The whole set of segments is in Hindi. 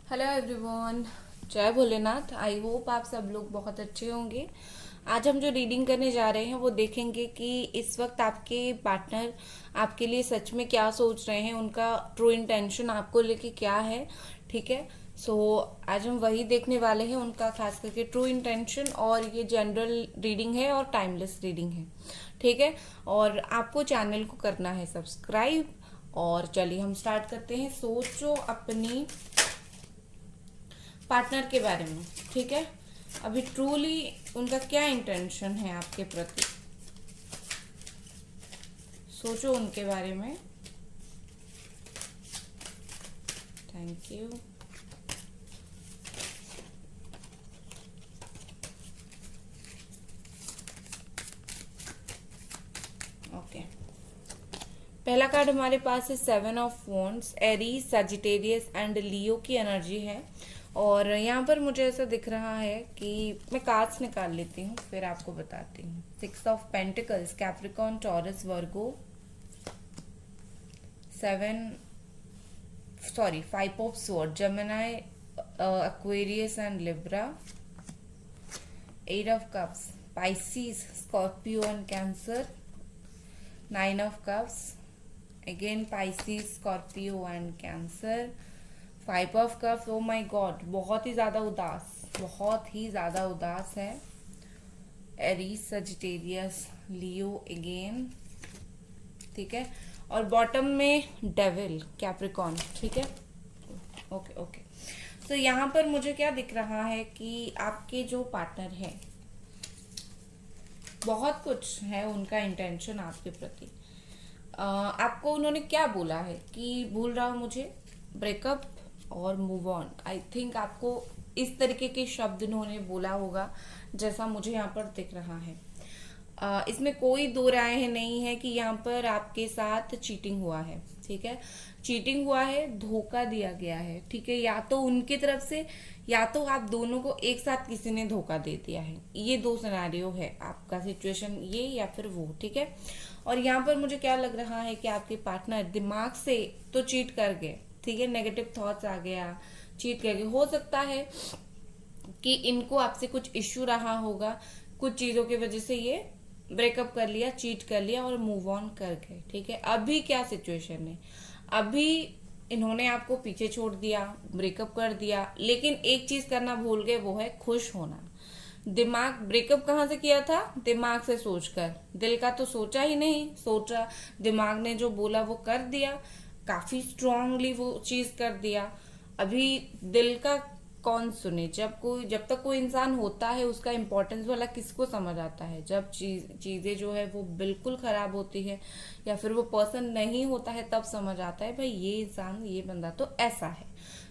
हेलो एवरीवन, जय भोलेनाथ। आई होप आप सब लोग बहुत अच्छे होंगे। आज हम जो रीडिंग करने जा रहे हैं वो देखेंगे कि इस वक्त आपके पार्टनर आपके लिए सच में क्या सोच रहे हैं, उनका ट्रू इंटेंशन आपको लेके क्या है। ठीक है। सो आज हम वही देखने वाले हैं, उनका खास करके ट्रू इंटेंशन। और ये जनरल रीडिंग है और टाइमलेस रीडिंग है। ठीक है। और आपको चैनल को करना है सब्सक्राइब। और चलिए हम स्टार्ट करते हैं। सोचो अपनी पार्टनर के बारे में। ठीक है। अभी ट्रूली उनका क्या इंटेंशन है आपके प्रति, सोचो उनके बारे में। Thank you. ओके, पहला कार्ड हमारे पास है 7 of wands. Aries, Sagittarius and Leo की एनर्जी है। और यहाँ पर मुझे ऐसा दिख रहा है कि मैं कार्ड्स निकाल लेती हूँ फिर आपको बताती हूँ। 6 of pentacles, Capricorn, Taurus, Virgo. 5 of sword, Gemini, Aquarius and Libra. 8 of cups, Pisces, Scorpio and Cancer. 9 of cups, again Pisces, Scorpio and Cancer. 5 of cups, oh my God, बहुत ही ज्यादा उदास, बहुत ही ज्यादा उदास है। Aries, Sagittarius, Leo again. ठीक है। और बॉटम में डेविल, कैप्रिकॉर्न। ठीक है। Okay okay. तो यहाँ पर मुझे क्या दिख रहा है कि आपके जो पार्टनर है, बहुत कुछ है उनका इंटेंशन आपके प्रति। आपको उन्होंने क्या बोला है कि भूल रहा हूँ मुझे, ब्रेकअप और मूव ऑन। आई थिंक आपको इस तरीके के शब्द उन्होंने बोला होगा, जैसा मुझे यहाँ पर दिख रहा है। इसमें कोई दो राय नहीं है कि यहाँ पर आपके साथ चीटिंग हुआ है। ठीक है। चीटिंग हुआ है, धोखा दिया गया है। ठीक है। या तो उनकी तरफ से, या तो आप दोनों को एक साथ किसी ने धोखा दे दिया है। ये दो सिनेरियो है आपका, सिचुएशन ये या फिर वो। ठीक है। और यहाँ पर मुझे क्या लग रहा है कि आपके पार्टनर दिमाग से तो चीट कर गए। ठीक है। नेगेटिव थॉट्स आ गया, चीट कर गए। हो सकता है कि इनको आपसे कुछ इश्यू रहा होगा, कुछ चीजों की वजह से ये ब्रेकअप कर लिया, चीट कर लिया और मूव ऑन कर गए। ठीक है। अभी क्या सिचुएशन है, अभी इन्होंने आपको पीछे छोड़ दिया, ब्रेकअप कर दिया, लेकिन एक चीज करना भूल गए, वो है खुश होना। दिमाग, ब्रेकअप कहाँ से किया था, दिमाग से सोचकर। दिल का तो सोचा ही नहीं, सोचा दिमाग ने जो बोला वो कर दिया, काफी स्ट्रांगली वो चीज कर दिया। अभी दिल का कौन सुने, जब तक कोई इंसान होता है उसका इम्पोर्टेंस वाला किसको समझ आता है, जब चीजें जो है वो बिल्कुल खराब होती है या फिर वो पर्सन नहीं होता है, तब समझ आता है भाई ये इंसान, ये बंदा तो ऐसा है।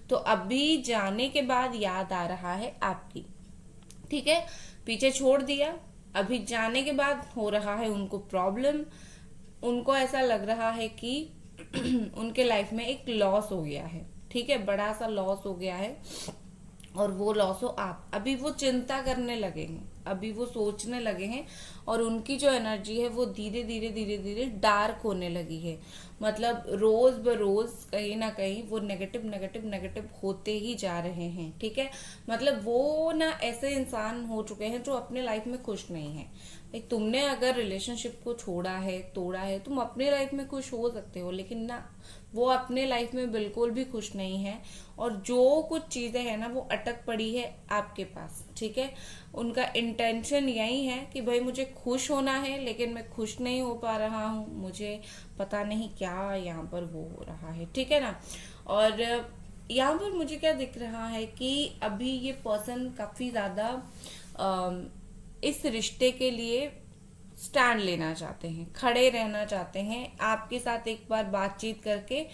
तो अभी जाने के बाद याद आ रहा है आपकी। ठीक है। पीछे छोड़ दिया, अभी जाने के बाद हो रहा है उनको प्रॉब्लम। उनको ऐसा लग रहा है कि उनके लाइफ में एक लॉस हो गया है। ठीक है। बड़ा सा लॉस हो गया है और वो लॉस हो आप। अभी वो चिंता करने लगे हैं, अभी वो सोचने लगे हैं। और उनकी जो एनर्जी है वो धीरे धीरे धीरे धीरे डार्क होने लगी है। मतलब रोज ब रोज कहीं ना कहीं वो नेगेटिव नेगेटिव नेगेटिव होते ही जा रहे हैं। ठीक है। मतलब वो ना ऐसे इंसान हो चुके हैं जो अपने लाइफ में खुश नहीं है। भाई तुमने अगर रिलेशनशिप को छोड़ा है, तोड़ा है, तुम अपने लाइफ में खुश हो सकते हो, लेकिन ना, वो अपने लाइफ में बिल्कुल भी खुश नहीं है। और जो कुछ चीजें हैं ना वो अटक पड़ी है आपके पास। ठीक है। उनका इंटेंशन यही है कि भाई मुझे खुश होना है, लेकिन मैं खुश नहीं हो पा रहा हूँ, मुझे पता नहीं क्या यहाँ पर वो हो रहा है। ठीक है ना। और यहाँ पर मुझे क्या दिख रहा है कि अभी ये पर्सन काफी ज्यादा इस रिश्ते के लिए स्टैंड लेना चाहते हैं, खड़े रहना चाहते हैं, आपके साथ एक बार बातचीत करके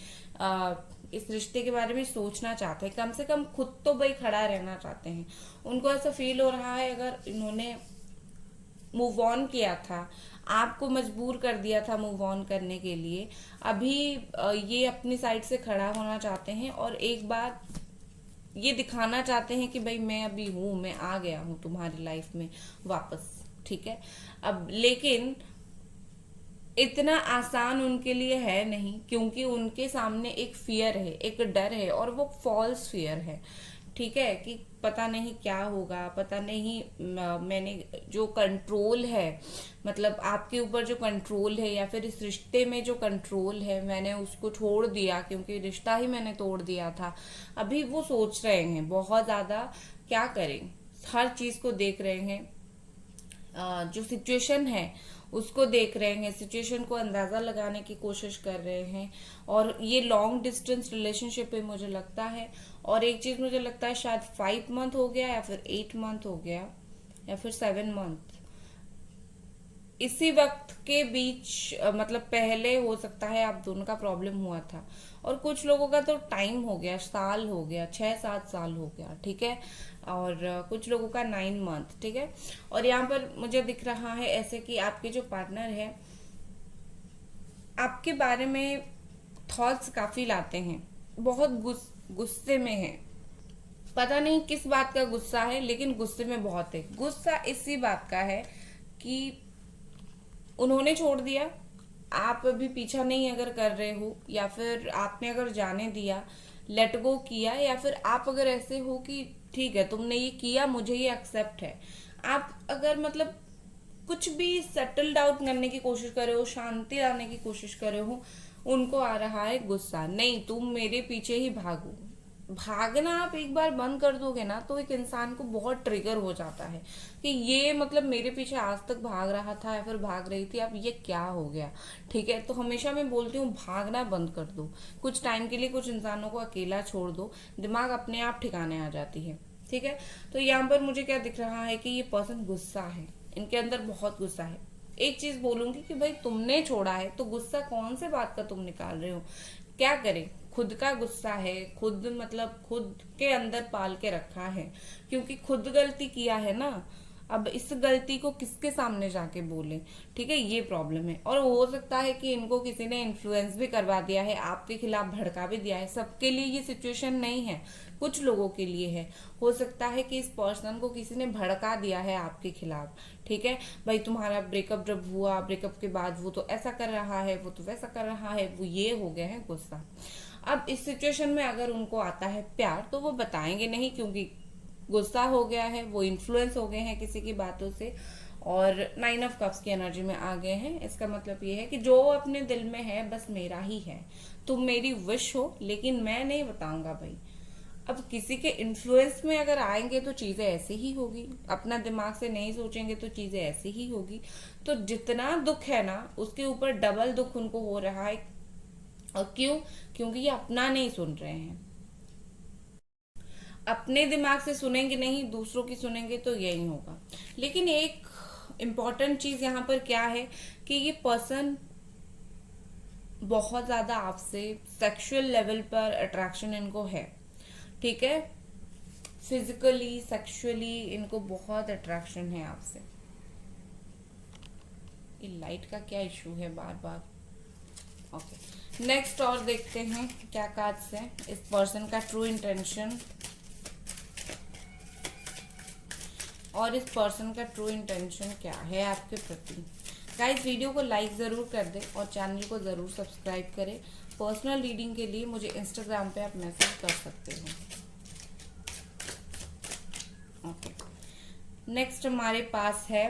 इस रिश्ते के बारे में सोचना चाहते हैं। कम से कम खुद तो भाई खड़ा रहना चाहते हैं। उनको ऐसा फील हो रहा है अगर इन्होंने मूव ऑन किया था, आपको मजबूर कर दिया था मूव ऑन करने के लिए, अभी ये अपनी साइड से खड़ा होना चाहते हैं और एक बार ये दिखाना चाहते हैं कि भाई मैं अभी हूं, मैं आ गया हूं तुम्हारी लाइफ में वापस। ठीक है। अब लेकिन इतना आसान उनके लिए है नहीं, क्योंकि उनके सामने एक फियर है, एक डर है, और वो फॉल्स फियर है। ठीक है, कि पता नहीं क्या होगा, पता नहीं मैंने जो कंट्रोल है, मतलब आपके ऊपर जो कंट्रोल है, या फिर इस रिश्ते में जो कंट्रोल है, मैंने उसको छोड़ दिया, क्योंकि रिश्ता ही मैंने तोड़ दिया था। अभी वो सोच रहे हैं बहुत ज्यादा, क्या करें, हर चीज को देख रहे हैं, जो सिचुएशन है उसको देख रहे हैं, सिचुएशन को अंदाजा लगाने की कोशिश कर रहे हैं। और ये लॉन्ग डिस्टेंस रिलेशनशिप है मुझे लगता है। और एक चीज मुझे लगता है, शायद 5 मंथ हो गया, या फिर 8 मंथ हो गया, या फिर 7 मंथ, इसी वक्त के बीच मतलब पहले हो सकता है आप दोनों का प्रॉब्लम हुआ था। और कुछ लोगों का तो टाइम हो गया, साल हो गया, 6-7 साल हो गया, ठीक है। और कुछ लोगों का 9 मंथ, ठीक है। और यहाँ पर मुझे दिख रहा है ऐसे कि आपके जो पार्टनर है आपके बारे में थॉट्स काफी लाते हैं, बहुत गुस्से में है। पता नहीं किस बात का गुस्सा है, लेकिन गुस्से में बहुत है। गुस्सा इसी बात का है कि उन्होंने छोड़ दिया, आप अभी पीछा नहीं अगर कर रहे हो, या फिर आपने अगर जाने दिया, लेट गो किया, या फिर आप अगर ऐसे हो कि ठीक है तुमने ये किया, मुझे ये एक्सेप्ट है, आप अगर मतलब कुछ भी सेटल डाउन करने की कोशिश कर रहे हो, शांति लाने की कोशिश कर रहे हो, उनको आ रहा है गुस्सा, नहीं तुम मेरे पीछे ही भागो। भागना आप एक बार बंद कर दोगे ना, तो एक इंसान को बहुत ट्रिगर हो जाता है कि ये मतलब मेरे पीछे आज तक भाग रहा था या फिर भाग रही थी, अब ये क्या हो गया। ठीक है, तो हमेशा मैं बोलती हूँ भागना बंद कर दो, कुछ टाइम के लिए कुछ इंसानों को अकेला छोड़ दो, दिमाग अपने आप ठिकाने आ जाती है। ठीक है, तो यहाँ पर मुझे क्या दिख रहा है कि ये पर्सन गुस्सा है, इनके अंदर बहुत गुस्सा है। एक चीज बोलूंगी कि भाई तुमने छोड़ा है तो गुस्सा कौन से बात का तुम निकाल रहे हो, क्या करें, खुद का गुस्सा है, खुद मतलब खुद के अंदर पाल के रखा है, क्योंकि खुद गलती किया है ना। अब इस गलती को किसके सामने जाके बोले, ठीक है, ये प्रॉब्लम है। और हो सकता है कि इनको किसी ने इन्फ्लुएंस भी करवा दिया है, आपके खिलाफ भड़का भी दिया है। सबके लिए ये सिचुएशन नहीं है, कुछ लोगों के लिए है। हो सकता है कि इस पर्सन को किसी ने भड़का दिया है आपके खिलाफ, ठीक है, भाई तुम्हारा ब्रेकअप जब हुआ, ब्रेकअप के बाद वो तो ऐसा कर रहा है, वो तो वैसा कर रहा है, वो ये हो गए हैं गुस्सा। अब इस सिचुएशन में अगर उनको आता है प्यार, तो वो बताएंगे नहीं, क्योंकि गुस्सा हो गया है, वो इन्फ्लुएंस हो गए हैं किसी की बातों से, और 9 ऑफ कप्स की एनर्जी में आ गए हैं। इसका मतलब ये है कि जो अपने दिल में है बस मेरा ही है, तुम मेरी विश हो लेकिन मैं नहीं बताऊंगा भाई। अब किसी के इन्फ्लुएंस में अगर आएंगे तो चीजें ऐसी ही होगी, अपना दिमाग से नहीं सोचेंगे तो चीजें ऐसी ही होगी। तो जितना दुख है ना, उसके ऊपर डबल दुख उनको हो रहा है। और क्यों? क्योंकि ये अपना नहीं सुन रहे हैं। अपने दिमाग से सुनेंगे नहीं, दूसरों की सुनेंगे तो यही होगा। लेकिन एक इम्पॉर्टेंट चीज यहाँ पर क्या है कि ये पर्सन बहुत ज्यादा आपसे सेक्सुअल लेवल पर अट्रैक्शन इनको है, ठीक है, फिजिकली सेक्सुअली इनको बहुत अट्रैक्शन है आपसे। ये लाइट का क्या इशू है बार बार। ओके, नेक्स्ट और देखते हैं क्या कार्ड्स है इस पर्सन का ट्रू इंटेंशन, और इस पर्सन का ट्रू इंटेंशन क्या है आपके प्रति। गाइस वीडियो को लाइक ज़रूर कर दें और चैनल को ज़रूर सब्सक्राइब करें। पर्सनल रीडिंग के लिए मुझे इंस्टाग्राम पे आप मैसेज कर सकते हो। ओके, नेक्स्ट हमारे पास है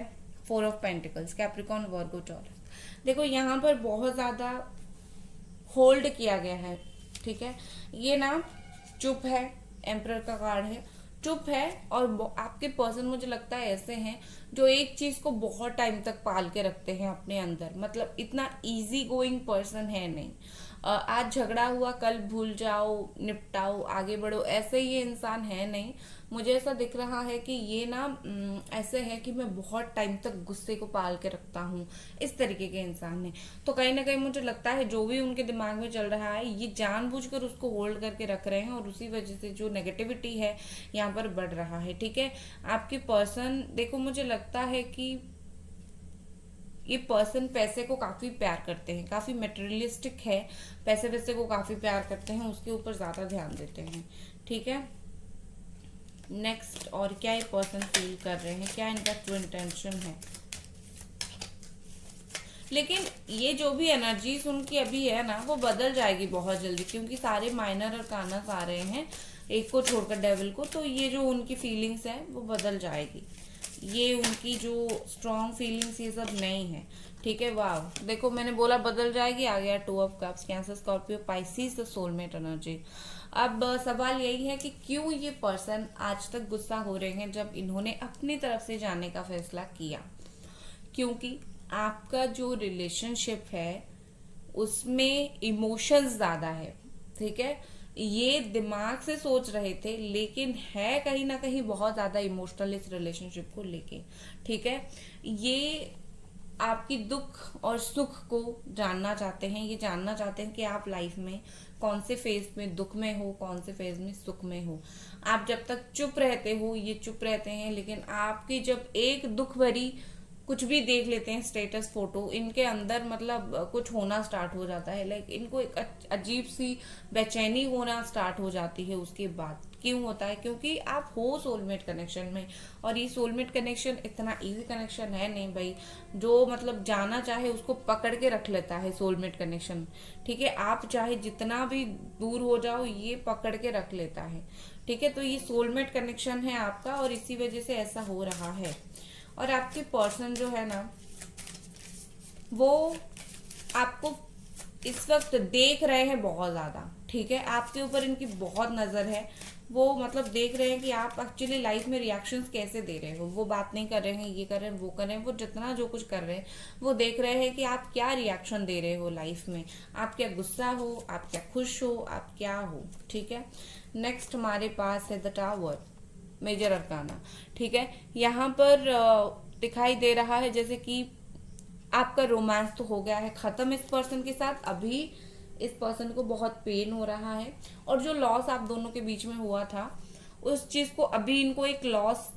4 of pentacles, Capricorn, Virgo, taurus. देखो यहाँ पर बहुत ज़्यादा होल्ड किया गया है, ठीक है, ये ना चुप है, एम्परर का कार्ड है, चुप है। और आपके पर्सन मुझे लगता है ऐसे हैं जो एक चीज को बहुत टाइम तक पाल के रखते हैं अपने अंदर, मतलब इतना इजी गोइंग पर्सन है नहीं। आज झगड़ा हुआ कल भूल जाओ, निपटाओ, आगे बढ़ो, ऐसे ये इंसान है नहीं। मुझे ऐसा दिख रहा है कि ये ना ऐसे है कि मैं बहुत टाइम तक गुस्से को पाल के रखता हूँ, इस तरीके के इंसान है। तो कहीं ना कहीं मुझे लगता है जो भी उनके दिमाग में चल रहा है ये जानबूझकर उसको होल्ड करके रख रहे हैं, और उसी वजह से जो नेगेटिविटी है यहाँ पर बढ़ रहा है, ठीक है। आपके पर्सन, देखो मुझे लगता है कि ये पर्सन पैसे को काफी प्यार करते हैं, काफी मटेरियलिस्टिक है, पैसे वैसे को काफी प्यार करते हैं, उसके ऊपर ज्यादा ध्यान देते हैं, ठीक है। नेक्स्ट, और क्या ये पर्सन फील कर रहे हैं, क्या इनका ट्रू इंटेंशन है। लेकिन ये जो भी एनर्जीज उनकी अभी है ना, वो बदल जाएगी बहुत जल्दी, क्योंकि सारे माइनर और कानस आ रहे हैं एक को छोड़कर डेविल को, तो ये जो उनकी फीलिंग्स है वो बदल जाएगी। ये उनकी जो स्ट्रॉन्ग फीलिंग्स ये सब नहीं है, ठीक है। वाह, देखो मैंने बोला बदल जाएगी, आ गया 2 of cups, cancer Scorpio Pisces the soulmate energy. अब सवाल यही है कि क्यों ये पर्सन आज तक गुस्सा हो रहे हैं जब इन्होंने अपनी तरफ से जाने का फैसला किया। क्योंकि आपका जो रिलेशनशिप है उसमें इमोशंस ज्यादा है, ठीक है। ये दिमाग से सोच रहे थे, लेकिन है कहीं ना कहीं बहुत ज्यादा इमोशनल इस रिलेशनशिप को लेके, ठीक है। ये आपकी दुख और सुख को जानना चाहते हैं, ये जानना चाहते हैं कि आप लाइफ में कौन से फेज में दुख में हो, कौन से फेज में सुख में हो। आप जब तक चुप रहते हो ये चुप रहते हैं, लेकिन आपकी जब एक दुख भरी कुछ भी देख लेते हैं स्टेटस फोटो, इनके अंदर मतलब कुछ होना स्टार्ट हो जाता है, लाइक इनको एक अजीब सी बेचैनी होना स्टार्ट हो जाती है उसके बाद। क्यों होता है? क्योंकि आप हो सोलमेट कनेक्शन में, और ये सोलमेट कनेक्शन इतना इजी कनेक्शन है नहीं भाई, जो मतलब जाना चाहे उसको पकड़ के रख लेता है सोलमेट कनेक्शन, ठीक है। आप चाहे जितना भी दूर हो जाओ ये पकड़ के रख लेता है, ठीक है। तो ये सोलमेट कनेक्शन है आपका, और इसी वजह से ऐसा हो रहा है। और आपके पर्सन जो है ना, वो आपको इस वक्त देख रहे हैं बहुत ज्यादा, ठीक है। आपके ऊपर इनकी बहुत नजर है, वो मतलब देख रहे हैं कि आप एक्चुअली लाइफ में रिएक्शंस कैसे दे रहे हो। वो बात नहीं कर रहे हैं, ये कर रहे हैं, वो कर रहे हैं, वो जितना जो कुछ कर रहे हैं वो देख रहे हैं कि आप क्या रिएक्शन दे रहे हो लाइफ में। आप क्या गुस्सा हो, आप क्या खुश हो, आप क्या हो, ठीक है। नेक्स्ट हमारे पास है द टावर, मेजर अरकाना, ठीक है। यहाँ पर दिखाई दे रहा है जैसे कि आपका रोमांस तो हो गया है खत्म इस पर्सन के साथ। अभी इस पर्सन को बहुत पेन हो रहा है, और जो लॉस आप दोनों के बीच में हुआ था उस चीज को अभी इनको एक लॉस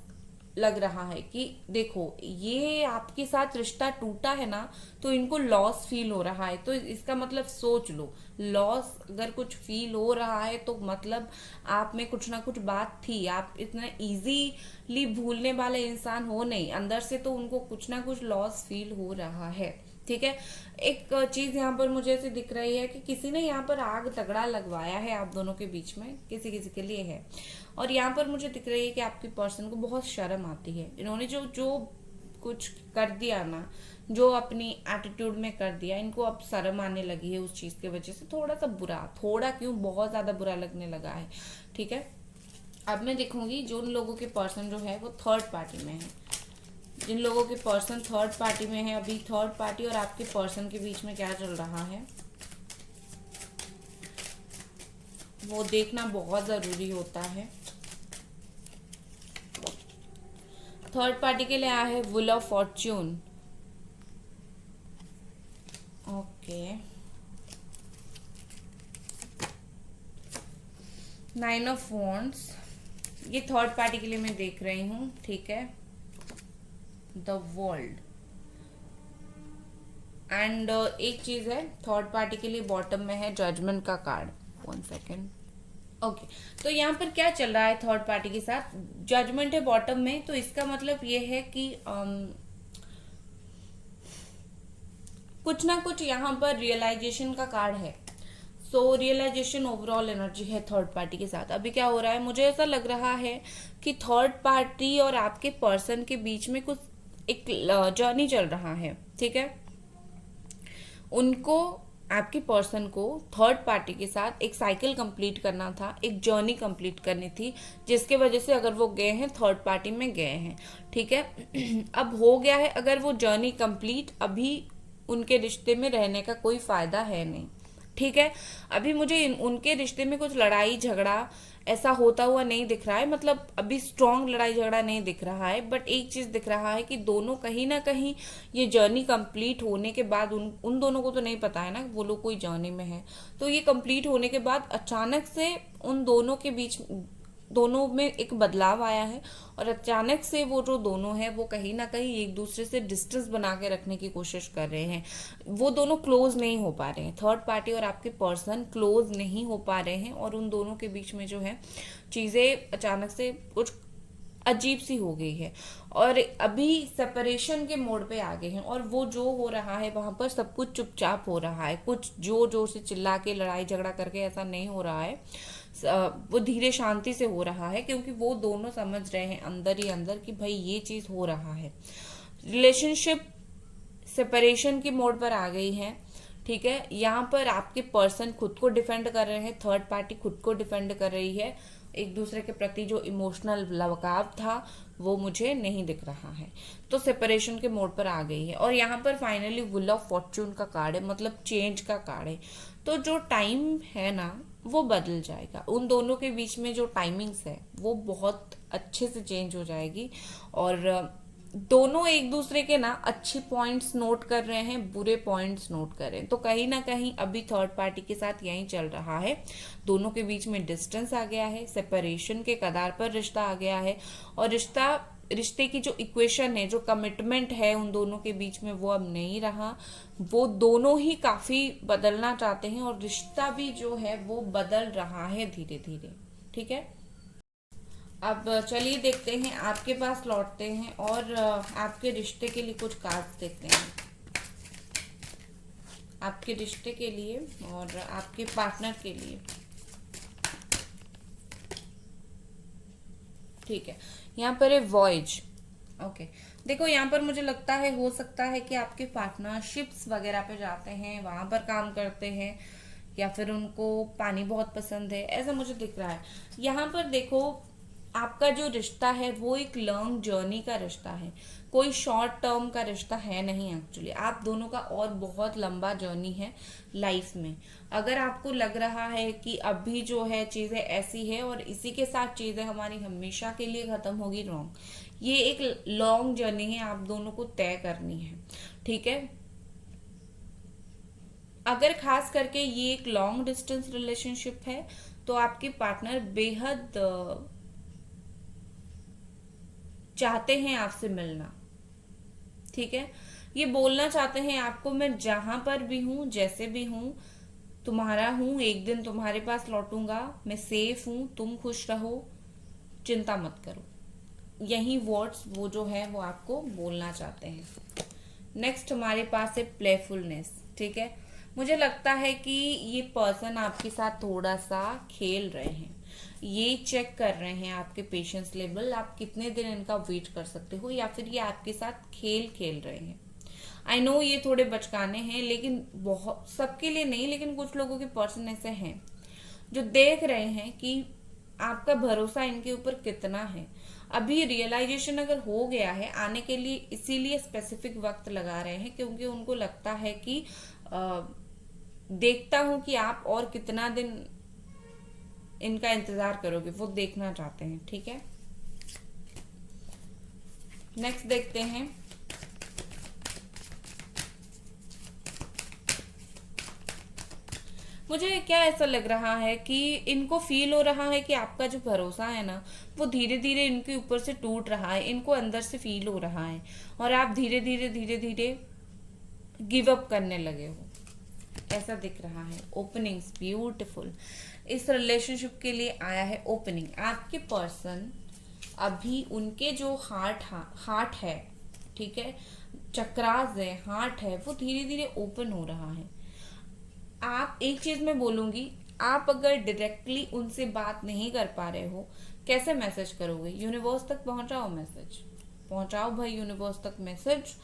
लग रहा है कि देखो ये आपके साथ रिश्ता टूटा है ना, तो इनको लॉस फील हो रहा है। तो इसका मतलब सोच लो, लॉस अगर कुछ फील हो रहा है तो मतलब आप में कुछ ना कुछ बात थी। आप इतना इजीली भूलने वाले इंसान हो नहीं, अंदर से तो उनको कुछ ना कुछ लॉस फील हो रहा है, ठीक है। एक चीज यहाँ पर मुझे ऐसे दिख रही है कि किसी ने यहाँ पर आग तगड़ा लगवाया है आप दोनों के बीच में, किसी किसी के लिए है। और यहाँ पर मुझे दिख रही है कि आपकी पर्सन को बहुत शर्म आती है। इन्होंने जो जो कुछ कर दिया ना, जो अपनी एटीट्यूड में कर दिया, इनको अब शर्म आने लगी है उस चीज की वजह से। थोड़ा सा बुरा, थोड़ा क्यों बहुत ज्यादा बुरा लगने लगा है, ठीक है। अब मैं देखूंगी जो उन लोगों के पर्सन जो है वो थर्ड पार्टी में है, जिन लोगों के पर्सन थर्ड पार्टी में है, अभी थर्ड पार्टी और आपके पर्सन के बीच में क्या चल रहा है वो देखना बहुत जरूरी होता है। थर्ड पार्टी के लिए आया है wheel of Fortune, okay. 9 of wands, ये थर्ड पार्टी के लिए मैं देख रही हूँ, ठीक है। द वर्ल्ड एंड एक चीज है थर्ड पार्टी के लिए बॉटम में है जजमेंट का कार्ड, 1 सेकेंड, ओके। तो यहाँ पर क्या चल रहा है थर्ड पार्टी के साथ, जजमेंट है बॉटम में, तो इसका मतलब ये है कि कुछ ना कुछ यहाँ पर रियलाइजेशन का कार्ड है। सो रियलाइजेशन ओवरऑल एनर्जी है थर्ड पार्टी के साथ। अभी क्या हो रहा है, मुझे ऐसा लग रहा है कि थर्ड पार्टी और आपके पर्सन के बीच में कुछ एक जर्नी चल रहा है, ठीक है। उनको, आपके पर्सन को थर्ड पार्टी के साथ एक साइकिल कंप्लीट करना था, एक जर्नी कंप्लीट करनी थी, जिसके वजह से अगर वो गए हैं थर्ड पार्टी में गए हैं, ठीक है। अब हो गया है अगर वो जर्नी कंप्लीट, अभी उनके रिश्ते में रहने का कोई फायदा है नहीं, ठीक है। अभी मुझे उनके रिश्ते में कुछ लड़ाई झगड़ा ऐसा होता हुआ नहीं दिख रहा है, मतलब अभी स्ट्रॉन्ग लड़ाई झगड़ा नहीं दिख रहा है। बट एक चीज दिख रहा है कि दोनों कहीं ना कहीं ये जर्नी कंप्लीट होने के बाद, उन दोनों को तो नहीं पता है ना वो लोग कोई जर्नी में है, तो ये कंप्लीट होने के बाद अचानक से उन दोनों के बीच, दोनों में एक बदलाव आया है, और अचानक से वो जो दोनों हैं वो कहीं ना कहीं एक दूसरे से डिस्टेंस बना के रखने की कोशिश कर रहे हैं। वो दोनों क्लोज नहीं हो पा रहे हैं, थर्ड पार्टी और आपके पर्सन क्लोज नहीं हो पा रहे हैं, और उन दोनों के बीच में जो है चीजें अचानक से कुछ अजीब सी हो गई है और अभी सेपरेशन के मोड पे आ गए हैं। और वो जो हो रहा है वहां पर सब कुछ चुपचाप हो रहा है, कुछ जोर जोर से चिल्ला के लड़ाई झगड़ा करके ऐसा नहीं हो रहा है। वो धीरे शांति से हो रहा है, क्योंकि वो दोनों समझ रहे हैं अंदर ही अंदर कि भाई ये चीज हो रहा है। रिलेशनशिप सेपरेशन की मोड पर आ गई है। ठीक है, यहाँ पर आपके पर्सन खुद को डिफेंड कर रहे हैं, थर्ड पार्टी खुद को डिफेंड कर रही है। एक दूसरे के प्रति जो इमोशनल लगाव था वो मुझे नहीं दिख रहा है, तो सेपरेशन के मोड पर आ गई है। और यहाँ पर फाइनली व्हील ऑफ फॉर्च्यून का कार्ड है, मतलब चेंज का कार्ड है। तो जो टाइम है ना वो बदल जाएगा, उन दोनों के बीच में जो टाइमिंग्स है वो बहुत अच्छे से चेंज हो जाएगी। और दोनों एक दूसरे के ना अच्छे पॉइंट्स नोट कर रहे हैं, बुरे पॉइंट्स नोट कर रहे हैं। तो कहीं ना कहीं अभी थर्ड पार्टी के साथ यही चल रहा है, दोनों के बीच में डिस्टेंस आ गया है, सेपरेशन के कगार पर रिश्ता आ गया है। और रिश्ते की जो इक्वेशन है, जो कमिटमेंट है उन दोनों के बीच में, वो अब नहीं रहा। वो दोनों ही काफी बदलना चाहते हैं और रिश्ता भी जो है वो बदल रहा है धीरे धीरे। ठीक है, अब चलिए देखते हैं, आपके पास लौटते हैं और आपके रिश्ते के लिए कुछ कार्ड्स देखते हैं। आपके रिश्ते के लिए और आपके पार्टनर के लिए। ठीक है, यहाँ पर है वॉयज। ओके, देखो यहाँ पर मुझे लगता है हो सकता है कि आपके पार्टनर शिप्स वगैरह पे जाते हैं, वहां पर काम करते हैं, या फिर उनको पानी बहुत पसंद है, ऐसा मुझे दिख रहा है। यहाँ पर देखो, आपका जो रिश्ता है वो एक लॉन्ग जर्नी का रिश्ता है, कोई शॉर्ट टर्म का रिश्ता है नहीं। एक्चुअली आप दोनों का और बहुत लंबा जर्नी है लाइफ में। अगर आपको लग रहा है कि अभी जो है चीजें ऐसी है और इसी के साथ चीजें हमारी हमेशा के लिए खत्म होगी, रॉन्ग। ये एक लॉन्ग जर्नी है, आप दोनों को तय करनी है। ठीक है, अगर खास करके ये एक लॉन्ग डिस्टेंस रिलेशनशिप है तो आपके पार्टनर बेहद चाहते हैं आपसे मिलना। ठीक है, ये बोलना चाहते हैं आपको, मैं जहां पर भी हूं, जैसे भी हूं, तुम्हारा हूं, एक दिन तुम्हारे पास लौटूंगा, मैं सेफ हूं, तुम खुश रहो, चिंता मत करो। यही वर्ड्स वो जो है वो आपको बोलना चाहते हैं। नेक्स्ट हमारे पास है प्लेफुलनेस। ठीक है, मुझे लगता है कि ये पर्सन आपके साथ थोड़ा सा खेल रहे हैं, ये चेक कर रहे हैं आपके पेशेंस लेवल, आप कितने दिन इनका वेट कर सकते हो, या फिर ये आपके साथ खेल खेल रहे हैं। आई नो ये थोड़े बचकाने हैं, लेकिन बहुत सबके लिए नहीं, लेकिन कुछ लोगों के पर्सन ऐसे हैं जो देख रहे हैं कि आपका भरोसा इनके ऊपर कितना है। अभी रियलाइजेशन अगर हो गया है आने के लिए, इसीलिए स्पेसिफिक वक्त लगा रहे हैं, क्योंकि उनको लगता है कि देखता हूं कि आप और कितना दिन इनका इंतजार करोगे, वो देखना चाहते हैं। ठीक है, नेक्स्ट देखते हैं। मुझे क्या ऐसा लग रहा है कि इनको फील हो रहा है कि आपका जो भरोसा है ना वो धीरे धीरे इनके ऊपर से टूट रहा है, इनको अंदर से फील हो रहा है, और आप धीरे धीरे गिव अप करने लगे हो, ऐसा दिख रहा है। ओपनिंग्स ब्यूटीफुल, इस रिलेशनशिप के लिए आया है ओपनिंग। आपके पर्सन अभी उनके जो हार्ट है, ठीक है, चक्रास है, हार्ट है, वो धीरे धीरे ओपन हो रहा है। आप एक चीज मैं बोलूंगी, आप अगर डायरेक्टली उनसे बात नहीं कर पा रहे हो, कैसे मैसेज करोगे? यूनिवर्स तक पहुंचाओ मैसेज, पहुंचाओ भाई यूनिवर्स तक मैसेज,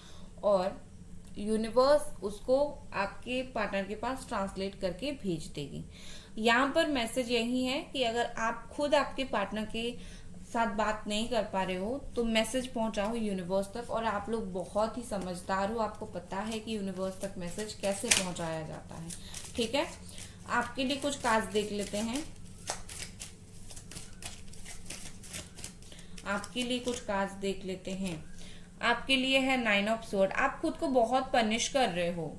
और यूनिवर्स उसको आपके पार्टनर के पास ट्रांसलेट करके भेज देगी। यहाँ पर मैसेज यही है कि अगर आप खुद आपके पार्टनर के साथ बात नहीं कर पा रहे हो तो मैसेज पहुंचाओ यूनिवर्स तक। और आप लोग बहुत ही समझदार हो, आपको पता है कि यूनिवर्स तक मैसेज कैसे पहुंचाया जाता है। ठीक है, आपके लिए कुछ कार्ड्स देख लेते हैं। आपके लिए कुछ कार्ड्स देख लेते हैं। आपके लिए है 9 ऑफ स्वॉर्ड। आप खुद को बहुत पनिश कर रहे हो,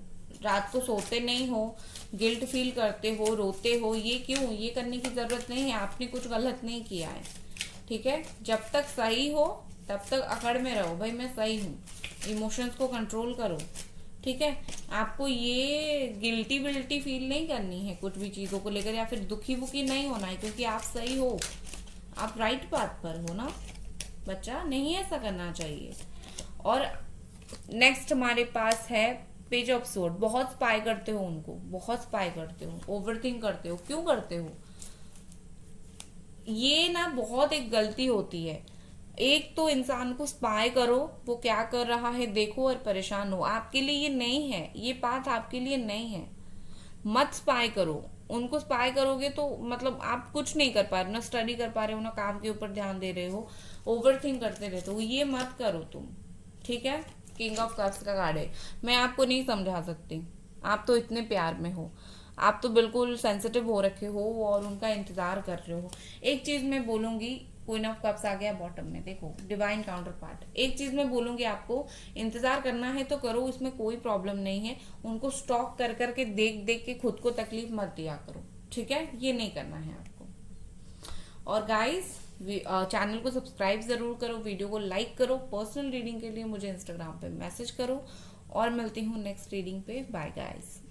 रात को सोते नहीं हो, गिल्ट फील करते हो, रोते हो। ये क्यों? ये करने की जरूरत नहीं है, आपने कुछ गलत नहीं किया है। ठीक है, जब तक सही हो तब तक अकड़ में रहो, भाई मैं सही हूँ, इमोशंस को कंट्रोल करो। ठीक है, आपको ये गिल्टी फील नहीं करनी है कुछ भी चीजों को लेकर, या फिर दुखी वुखी नहीं होना है, क्योंकि आप सही हो, आप राइट बात पर हो ना। बच्चा, नहीं ऐसा करना चाहिए। और नेक्स्ट हमारे पास है पेज ऑफ सोर्ड। बहुत स्पाई करते हो उनको, बहुत स्पाई करते हो, ओवरथिंक करते हो। क्यों करते हो? ये ना बहुत एक गलती होती है। एक तो इंसान को स्पाई करो, वो क्या कर रहा है देखो और परेशान हो। आपके लिए ये नहीं है, ये बात आपके लिए नहीं है। मत स्पाई करो। उनको स्पाई करोगे तो मतलब आप कुछ नहीं कर पा रहे हो, ना स्टडी कर पा रहे हो, ना काम के ऊपर ध्यान दे रहे हो, ओवर थिंक करते रहते हो। ये मत करो तुम, ठीक है? किंग ऑफ कप्स का कार्ड है। मैं आपको नहीं समझा सकती, आप तो इतने प्यार में हो, आप तो बिल्कुल सेंसिटिव हो रखे हो और उनका इंतजार कर रहे हो। एक चीज मैं बोलूंगी, क्वीन ऑफ कप्स आ गया बॉटम में, देखो डिवाइन काउंटर पार्ट। एक चीज मैं बोलूंगी आपको, इंतजार करना है तो करो, इसमें कोई प्रॉब्लम नहीं है। उनको स्टॉक कर करके देख देख के खुद को तकलीफ मत दिया करो, ठीक है? ये नहीं करना है आपको। और गाइस, चैनल को सब्सक्राइब जरूर करो, वीडियो को लाइक करो, पर्सनल रीडिंग के लिए मुझे इंस्टाग्राम पे मैसेज करो। और मिलती हूँ नेक्स्ट रीडिंग पे। Bye guys.